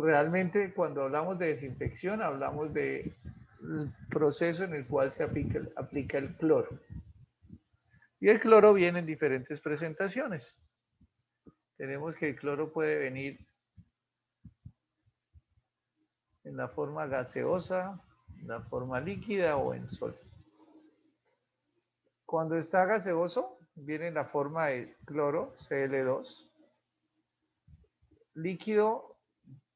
realmente cuando hablamos de desinfección hablamos del proceso en el cual se aplica el cloro. Y el cloro viene en diferentes presentaciones. Tenemos que el cloro puede venir en la forma gaseosa, en la forma líquida o en sólido. Cuando está gaseoso, viene en la forma de cloro, Cl2, líquido,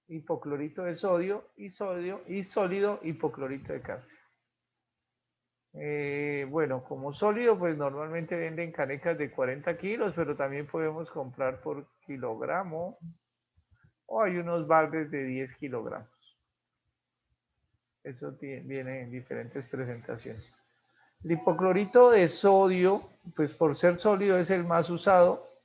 hipoclorito de sodio y sólido, hipoclorito de calcio. Bueno, como sólido, pues normalmente venden canecas de 40 kilos, pero también podemos comprar por kilogramo o hay unos baldes de 10 kilogramos. Eso viene en diferentes presentaciones. El hipoclorito de sodio, pues por ser sólido es el más usado,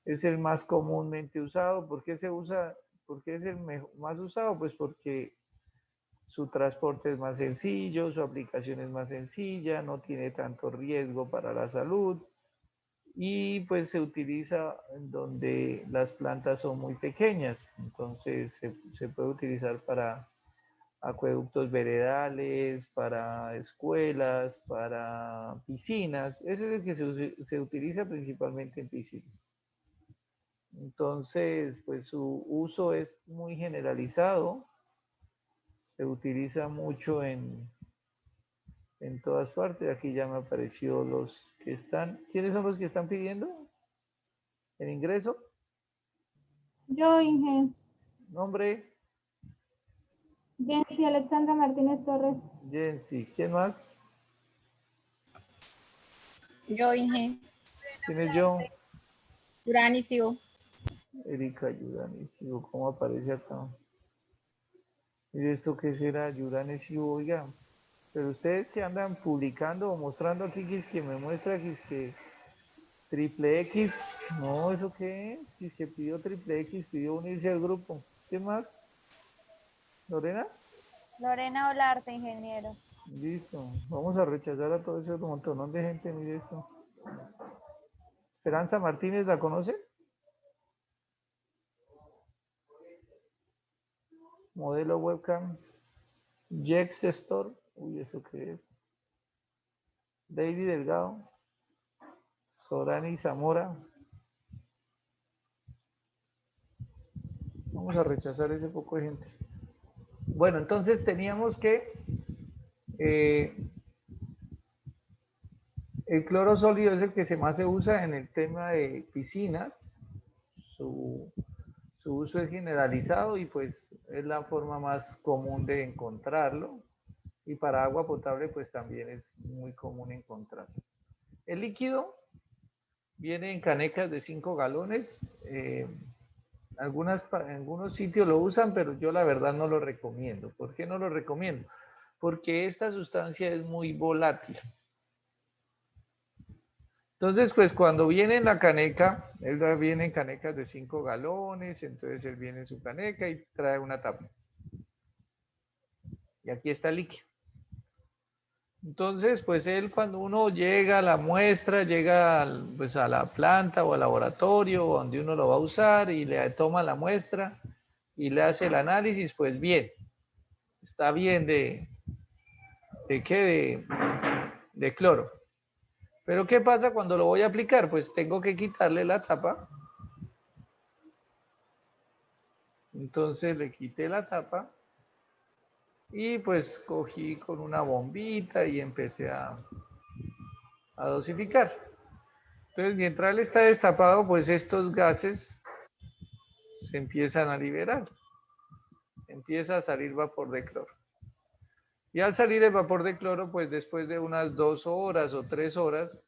es el más comúnmente usado. ¿Por qué se usa? ¿Por qué es el más usado? Pues porque su transporte es más sencillo, su aplicación es más sencilla, no tiene tanto riesgo para la salud y pues se utiliza donde las plantas son muy pequeñas, entonces se puede utilizar para acueductos veredales, para escuelas, para piscinas. Ese es el que se utiliza principalmente en piscinas. Entonces, pues su uso es muy generalizado, se utiliza mucho en todas partes. Aquí ya me apareció los que están. ¿Quiénes son los que están pidiendo el ingreso? Yo, Inge. Nombre, Jensi Alexandra Martínez Torres. Jensi. ¿Quién más? Yo, Inge. ¿Quién es yo? Urani, sigo. Erika Yuranes. ¿Cómo aparece acá? ¿Y esto qué será? Yuranes, oiga. Pero ustedes que andan publicando o mostrando aquí que me muestra que triple X. No, ¿eso qué es? Si se pidió triple X, pidió unirse al grupo. ¿Qué más? ¿Lorena? Lorena Olarte, ingeniero. Listo. Vamos a rechazar a todo ese montón de gente. Mire esto. Esperanza Martínez, ¿la conoce? Modelo webcam. Jex Store. Uy, ¿eso qué es? David Delgado. Sorani Zamora. Vamos a rechazar ese poco de gente. Bueno, entonces teníamos que el cloro sólido es el que más se usa en el tema de piscinas. Su, su uso es generalizado y pues es la forma más común de encontrarlo. Y para agua potable pues también es muy común encontrarlo. El líquido viene en canecas de 5 galones. Algunos sitios lo usan, pero yo la verdad no lo recomiendo. ¿Por qué no lo recomiendo? Porque esta sustancia es muy volátil. Entonces, pues cuando viene en la caneca, él viene en canecas de 5 galones, entonces él viene en su caneca y trae una tapa. Y aquí está el líquido. Entonces, pues él cuando uno llega a la muestra, llega pues a la planta o al laboratorio donde uno lo va a usar y le toma la muestra y le hace el análisis, pues bien, está bien ¿de qué? De cloro. Pero ¿qué pasa cuando lo voy a aplicar? Pues tengo que quitarle la tapa. Entonces le quité la tapa y pues cogí con una bombita y empecé a dosificar. Entonces mientras él está destapado, pues estos gases se empiezan a liberar. Empieza a salir vapor de cloro. Y al salir el vapor de cloro, pues después de unas 2 horas o 3 horas,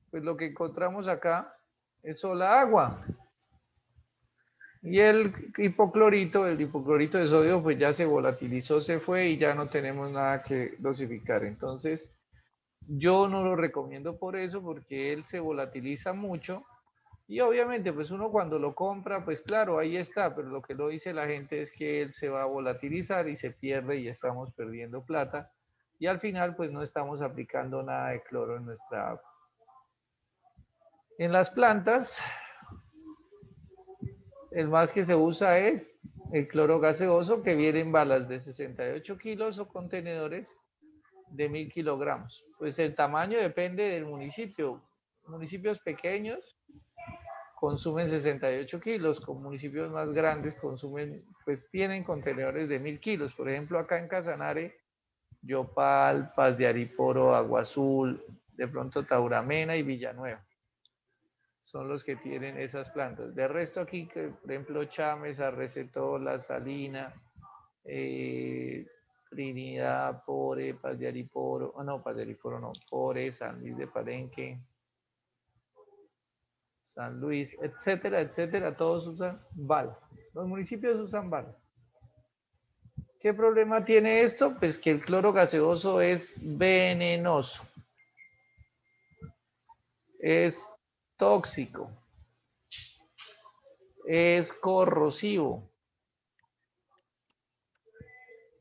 pues lo que encontramos acá es sola agua. Y el hipoclorito de sodio, pues ya se volatilizó, se fue y ya no tenemos nada que dosificar. Entonces, yo no lo recomiendo por eso, porque él se volatiliza mucho. Y obviamente, pues uno cuando lo compra, pues claro, ahí está, pero lo que lo dice la gente es que él se va a volatilizar y se pierde y estamos perdiendo plata. Y al final, pues no estamos aplicando nada de cloro en nuestra agua. En las plantas, el más que se usa es el cloro gaseoso, que viene en balas de 68 kilos o contenedores de 1000 kilogramos. Pues el tamaño depende del municipio. Municipios pequeños consumen 68 kilos, con municipios más grandes consumen, pues tienen contenedores de 1000 kilos. Por ejemplo, acá en Casanare, Yopal, Paz de Ariporo, Agua Azul, de pronto Tauramena y Villanueva son los que tienen esas plantas. De resto aquí, que, por ejemplo, Chames, Arrecetola, Salina, Trinidad, Pore, Paz de Ariporo, no, Paz de Ariporo no, Pore, San Luis de Palenque, San Luis, etcétera, etcétera, todos usan bala. Los municipios usan bala. ¿Qué problema tiene esto? Pues que el cloro gaseoso es venenoso, es tóxico, es corrosivo.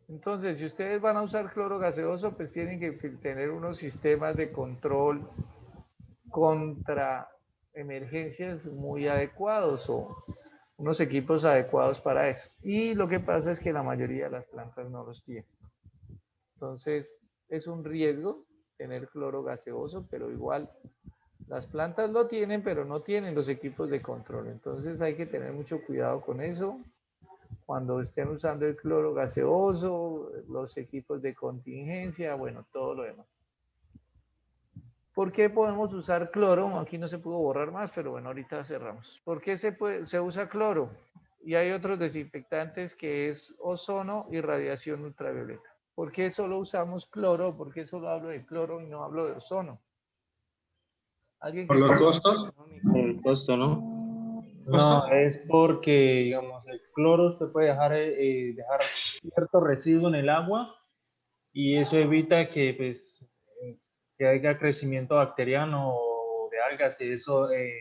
Entonces, si ustedes van a usar cloro gaseoso, pues tienen que tener unos sistemas de control contra emergencias muy adecuados o unos equipos adecuados para eso. Y lo que pasa es que la mayoría de las plantas no los tienen. Entonces, es un riesgo tener cloro gaseoso, pero igual las plantas lo tienen, pero no tienen los equipos de control. Entonces, hay que tener mucho cuidado con eso. Cuando estén usando el cloro gaseoso, los equipos de contingencia, bueno, todo lo demás. ¿Por qué podemos usar cloro? Aquí no se pudo borrar más, pero bueno, ahorita cerramos. ¿Por qué se usa cloro? Y hay otros desinfectantes que es ozono y radiación ultravioleta. ¿Por qué solo usamos cloro? ¿Por qué solo hablo de cloro y no hablo de ozono? ¿Alguien ¿Por que los quiera? costos? El costo, ¿no? No, ¿Costos? es porque, digamos, el cloro usted puede dejar cierto residuo en el agua y eso evita que, pues, que haya crecimiento bacteriano o de algas y eso en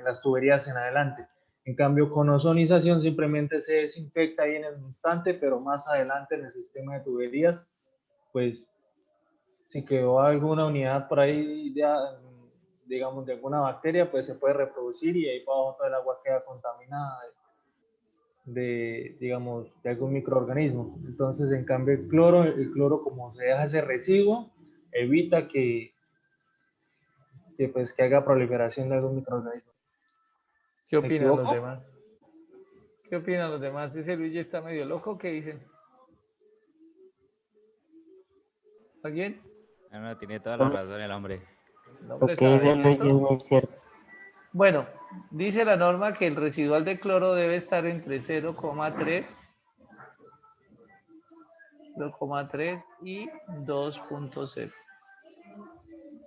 las tuberías en adelante. En cambio, con ozonización simplemente se desinfecta ahí en el instante, pero más adelante en el sistema de tuberías, pues, si quedó alguna unidad por ahí, digamos, de alguna bacteria, pues se puede reproducir y ahí para abajo todo el agua queda contaminada digamos, de algún microorganismo. Entonces, en cambio, el cloro como se deja ese residuo, evita pues, que haga proliferación de algún microorganismo. ¿Qué ¿Me opinan los equivoco? demás? ¿Qué opinan los demás? ¿Ese Luigi está medio loco? ¿Qué dicen? ¿Alguien? No, no, tiene toda la razón el hombre. El Lo hombre que sabe, dice Luis es ¿cierto? muy cierto. Bueno, dice la norma que el residual de cloro debe estar entre 0,3 y 2,0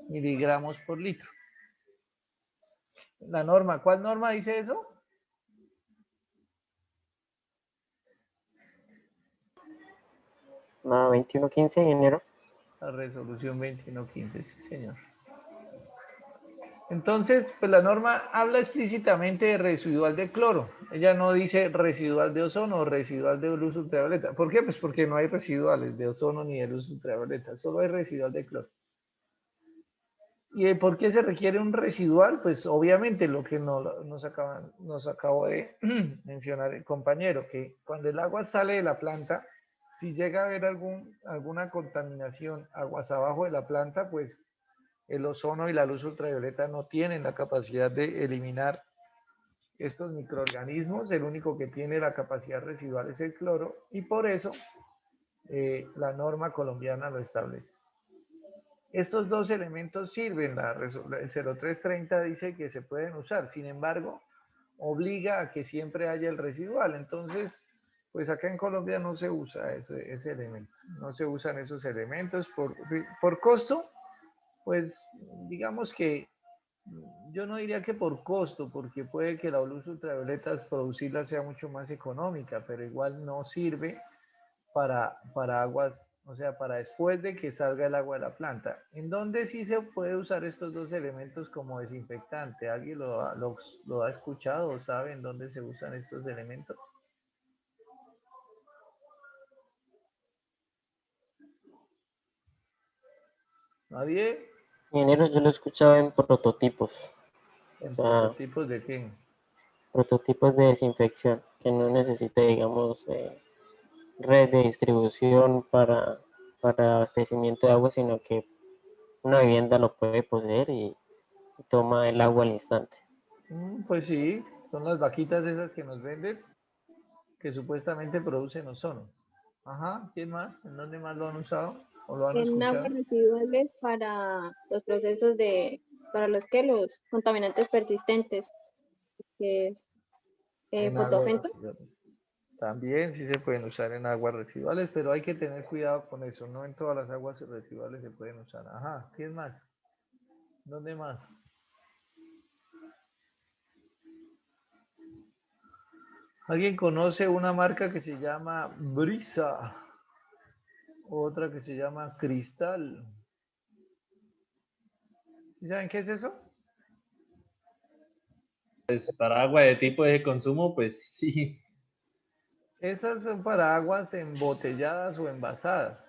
miligramos por litro. La norma, ¿cuál norma dice eso? No, 2115 de enero. La resolución 2115, sí, señor. Entonces, pues la norma habla explícitamente de residual de cloro. Ella no dice residual de ozono o residual de luz ultravioleta. ¿Por qué? Pues porque no hay residuales de ozono ni de luz ultravioleta, solo hay residual de cloro. ¿Y por qué se requiere un residual? Pues obviamente lo que nos acabó de mencionar el compañero, que cuando el agua sale de la planta, si llega a haber alguna contaminación aguas abajo de la planta, pues el ozono y la luz ultravioleta no tienen la capacidad de eliminar estos microorganismos. El único que tiene la capacidad residual es el cloro y por eso la norma colombiana lo establece. Estos dos elementos sirven, el 0330 dice que se pueden usar, sin embargo, obliga a que siempre haya el residual. Entonces, pues acá en Colombia no se usa ese elemento, no se usan esos elementos por costo, pues digamos que yo no diría que por costo, porque puede que la luz ultravioleta producirla sea mucho más económica, pero igual no sirve para aguas, o sea, para después de que salga el agua de la planta. ¿En dónde sí se puede usar estos dos elementos como desinfectante? ¿Alguien lo ha escuchado o sabe en dónde se usan estos elementos? ¿Nadie? En enero yo lo escuchaba en prototipos. O ¿En sea, prototipos de qué? prototipos de desinfección. Que que no necesite, digamos, red de distribución para abastecimiento de agua, sino que una vivienda lo puede poseer y toma el agua al instante. Pues sí, son las vaquitas esas que nos venden, que supuestamente producen ozono. Ajá, ¿quién más? ¿En dónde más lo han usado o lo han En aguas escuchado? residuales para los procesos para los contaminantes persistentes, que es En aguas fotofento. residuales. También sí se pueden usar en aguas residuales, pero hay que tener cuidado con eso. No en todas las aguas residuales se pueden usar. Ajá, ¿quién más? ¿Dónde más? ¿Alguien conoce una marca que se llama Brisa? Otra que se llama Cristal. ¿Sí saben qué es eso? Pues para agua de tipo de consumo, pues sí. Esas son para aguas embotelladas o envasadas.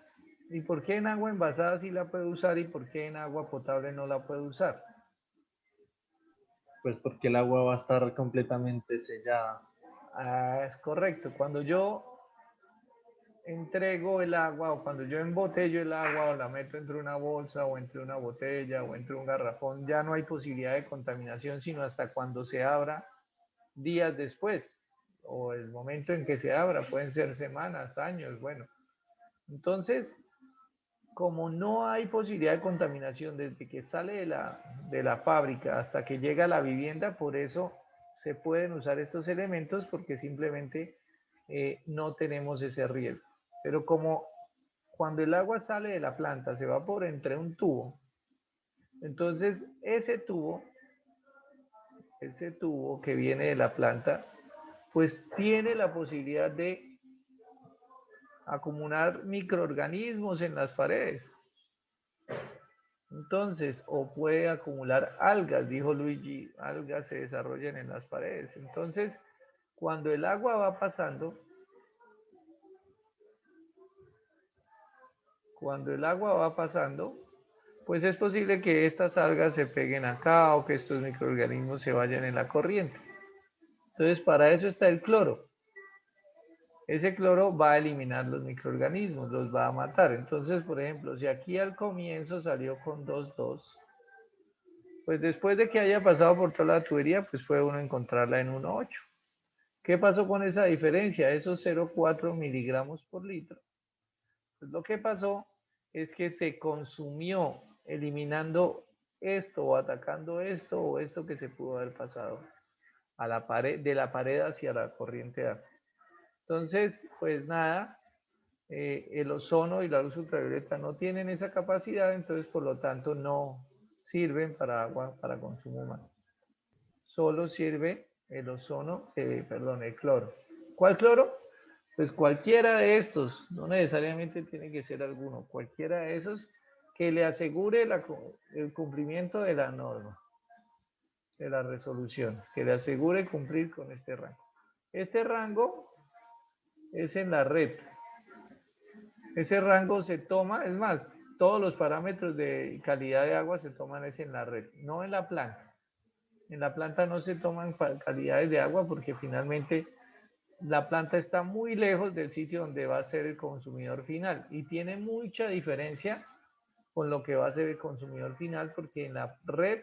¿Y por qué en agua envasada sí la puede usar y por qué en agua potable no la puede usar? Pues porque el agua va a estar completamente sellada. Ah, es correcto. Cuando yo entrego el agua o cuando yo embotello el agua o la meto entre una bolsa o entre una botella o entre un garrafón, ya no hay posibilidad de contaminación sino hasta cuando se abra días después o el momento en que se abra, pueden ser semanas, años, bueno. Entonces, como no hay posibilidad de contaminación desde que sale de la fábrica hasta que llega a la vivienda, por eso se pueden usar estos elementos porque simplemente no tenemos ese riesgo. Pero como cuando el agua sale de la planta se va por entre un tubo, entonces ese tubo que viene de la planta, pues tiene la posibilidad de acumular microorganismos en las paredes. Entonces, o puede acumular algas, dijo Luigi, algas se desarrollan en las paredes. Entonces, cuando el agua va pasando, pues es posible que estas algas se peguen acá o que estos microorganismos se vayan en la corriente. Entonces, para eso está el cloro. Ese cloro va a eliminar los microorganismos, los va a matar. Entonces, por ejemplo, si aquí al comienzo salió con 2,2, pues después de que haya pasado por toda la tubería, pues puede uno encontrarla en 1,8. ¿Qué pasó con esa diferencia? Esos 0,4 miligramos por litro. Pues lo que pasó es que se consumió eliminando esto o atacando esto o esto que se pudo haber pasado a la pared, de la pared hacia la corriente de agua. Entonces, pues nada, el ozono y la luz ultravioleta no tienen esa capacidad, entonces por lo tanto no sirven para agua para consumo humano. Solo sirve el ozono, perdón, el cloro. ¿Cuál cloro? Pues cualquiera de estos, no necesariamente tiene que ser alguno, cualquiera de esos que le asegure el cumplimiento de la norma, de la resolución, que le asegure cumplir con este rango. Este rango es en la red. Ese rango se toma, es más, todos los parámetros de calidad de agua se toman es en la red, no en la planta. En la planta no se toman calidades de agua porque finalmente la planta está muy lejos del sitio donde va a ser el consumidor final y tiene mucha diferencia con lo que va a ser el consumidor final porque en la red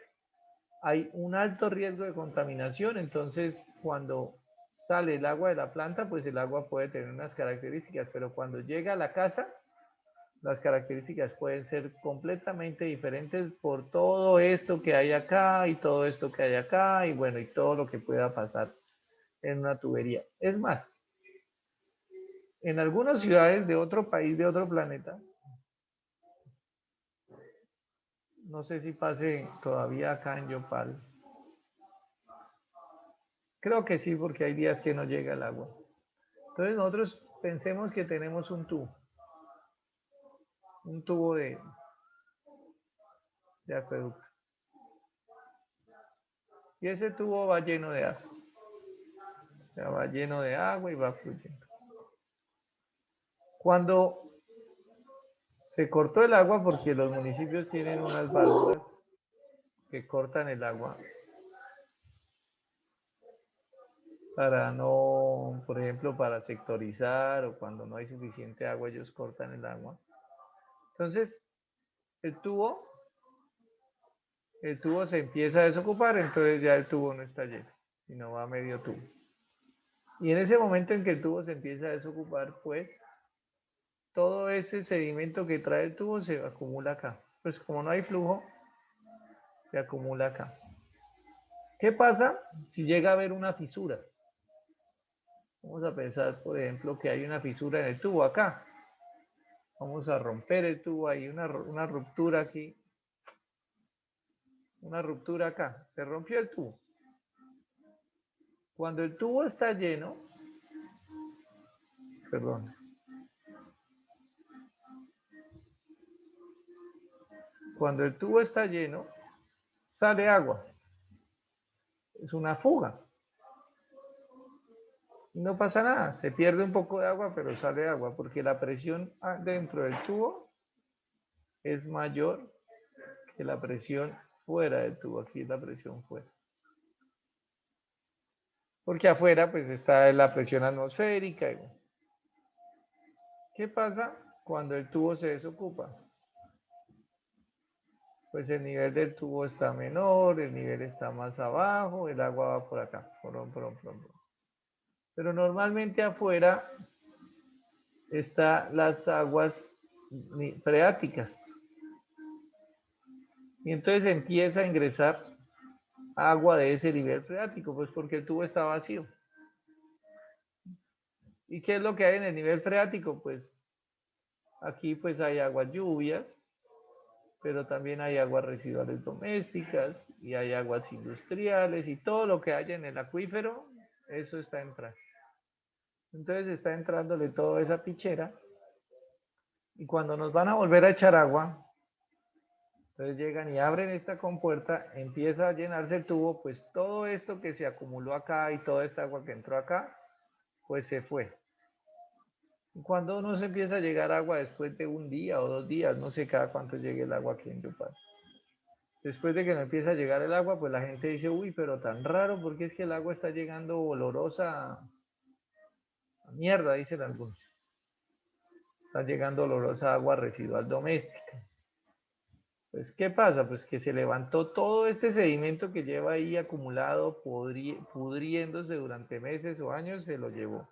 hay un alto riesgo de contaminación, entonces cuando sale el agua de la planta, pues el agua puede tener unas características, pero cuando llega a la casa, las características pueden ser completamente diferentes por todo esto que hay acá y todo esto que hay acá y bueno, y todo lo que pueda pasar en una tubería. Es más, en algunas ciudades de otro país, de otro planeta, no sé si pase todavía acá en Yopal, creo que sí, porque hay días que no llega el agua. Entonces nosotros pensemos que tenemos un tubo de acueducto. Y ese tubo va lleno de agua. O sea, va lleno de agua y va fluyendo. Cuando se cortó el agua, porque los municipios tienen unas válvulas que cortan el agua, para no, por ejemplo, para sectorizar o cuando no hay suficiente agua, ellos cortan el agua. Entonces, el tubo se empieza a desocupar, entonces ya el tubo no está lleno, sino va a medio tubo. Y en ese momento en que el tubo se empieza a desocupar, pues todo ese sedimento que trae el tubo se acumula acá. Pues como no hay flujo, se acumula acá. ¿Qué pasa si llega a haber una fisura? Vamos a pensar, por ejemplo, que hay una fisura en el tubo acá. Vamos a romper el tubo, hay una ruptura aquí. Una ruptura acá. Se rompió el tubo. Cuando el tubo está lleno, perdón. Cuando el tubo está lleno, sale agua. Es una fuga. Y no pasa nada, se pierde un poco de agua, pero sale agua, porque la presión dentro del tubo es mayor que la presión fuera del tubo. Aquí es la presión fuera. Porque afuera pues está la presión atmosférica. ¿Qué pasa cuando el tubo se desocupa? Pues el nivel del tubo está menor, el nivel está más abajo, el agua va por acá. Pero normalmente afuera están las aguas freáticas. Y entonces empieza a ingresar agua de ese nivel freático, pues porque el tubo está vacío. ¿Y qué es lo que hay en el nivel freático? Pues aquí pues hay aguas lluvias, pero también hay aguas residuales domésticas y hay aguas industriales y todo lo que haya en el acuífero, eso está entrando. Entonces está entrándole toda esa pichera y cuando nos van a volver a echar agua, entonces llegan y abren esta compuerta, empieza a llenarse el tubo, pues todo esto que se acumuló acá y toda esta agua que entró acá, pues se fue. Y cuando nos empieza a llegar agua después de un día o 2 días, no sé cada cuánto llegue el agua aquí en Yopal. Después de que nos empieza a llegar el agua, pues la gente dice, uy, pero tan raro, porque es que el agua está llegando olorosa a mierda, dicen algunos. Está llegando olorosa agua residual doméstica. Pues, ¿qué pasa? Pues que se levantó todo este sedimento que lleva ahí acumulado, pudriéndose durante meses o años, se lo llevó.